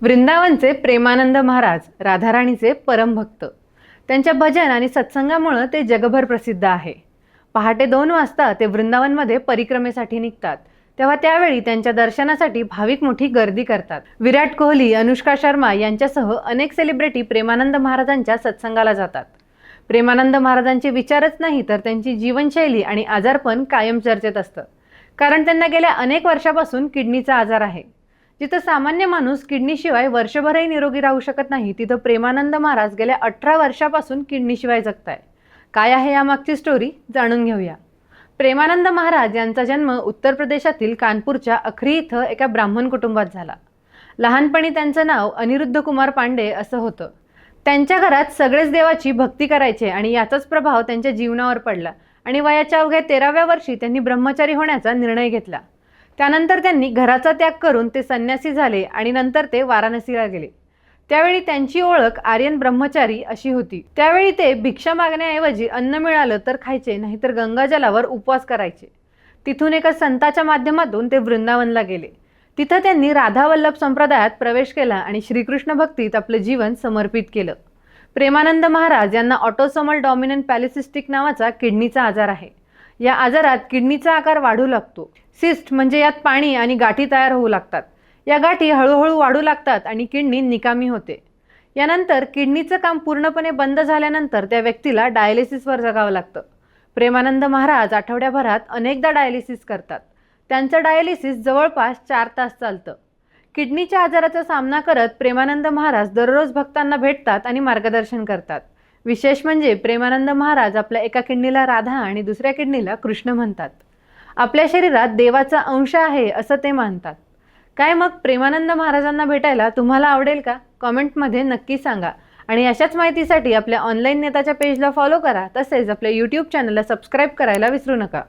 वृंदावनचे प्रेमानंद महाराज राधाराणीचे परमभक्त। त्यांच्या भजन आणि सत्संगामुळे ते जगभर प्रसिद्ध आहे। पहाटे 2 वाजता ते वृंदावनमध्ये परिक्रमेसाठी निघतात, तेव्हा त्यावेळी त्यांच्या दर्शनासाठी भाविक मोठी गर्दी करतात। विराट कोहली, अनुष्का शर्मा यांच्यासह अनेक सेलिब्रिटी प्रेमानंद महाराजांच्या सत्संगाला जातात। प्रेमानंद महाराजांचे विचारच नाही तर त्यांची जीवनशैली आणि आजारपण कायम चर्चेत असतं, कारण त्यांना गेल्या अनेक वर्षापासून किडनीचा आजार आहे। जिथं सामान्य माणूस किडनीशिवाय वर्षभरही निरोगी राहू शकत नाही, तिथं प्रेमानंद महाराज गेल्या 18 वर्षापासून किडनीशिवाय जगताय। काय आहे यामागची स्टोरी जाणून घेऊया। प्रेमानंद महाराज यांचा जन्म उत्तर प्रदेशातील कानपूरच्या अखरी इथं एका ब्राह्मण कुटुंबात झाला। लहानपणी त्यांचं नाव अनिरुद्ध कुमार पांडे असं होतं। त्यांच्या घरात सगळेच देवाची भक्ती करायचे आणि याचाच प्रभाव त्यांच्या जीवनावर पडला आणि वयाच्या अवघ्या 13व्या वर्षी त्यांनी ब्रह्मचारी होण्याचा निर्णय घेतला। त्यानंतर त्यांनी घराचा त्याग करून ते संन्यासी झाले आणि नंतर ते वाराणसीला गेले। त्यावेळी त्यांची ओळख आर्यन ब्रह्मचारी अशी होती। त्यावेळी ते भिक्षा मागण्याऐवजी अन्न मिळालं तर खायचे, नाहीतर गंगाजलावर उपवास करायचे। तिथून एका संताच्या माध्यमातून ते वृंदावनला गेले। तिथं त्यांनी राधा वल्लभ संप्रदायात प्रवेश केला आणि श्रीकृष्ण भक्तीत आपलं जीवन समर्पित केलं। प्रेमानंद महाराज यांना ऑटोसोमल डॉमिनंट पॉलिसिस्टिक नावाचा किडनीचा आजार आहे। या आजारात किडनीचा आकार वाढू लागतो। सिस्ट म्हणजे यात पाणी आणि गाठी तयार होऊ लागतात। या गाठी हळूहळू वाढू लागतात आणि किडनी निकामी होते। यानंतर किडनीचं काम पूर्णपणे बंद झाल्यानंतर त्या व्यक्तीला डायलिसिसवर जगावं लागतं। प्रेमानंद महाराज आठवड्याभरात अनेकदा डायलिसिस करतात। त्यांचं डायलिसिस जवळपास 4 तास चालतं। किडनीच्या आजाराचा सामना करत प्रेमानंद महाराज दररोज भक्तांना भेटतात आणि मार्गदर्शन करतात। विशेष म्हणजे प्रेमानंद महाराज आपल्या एका किडनीला राधा आणि दुसऱ्या किडनीला कृष्ण म्हणतात। आपल्या शरीरात देवाचा अंश आहे असं ते मानतात। काय मग प्रेमानंद महाराजांना भेटायला तुम्हाला आवडेल का? कमेंटमध्ये नक्की सांगा। आणि अशाच माहितीसाठी आपल्या ऑनलाईन नेताच्या पेजला फॉलो करा, तसेच आपल्या YouTube चॅनलला सबस्क्राईब करायला विसरू नका।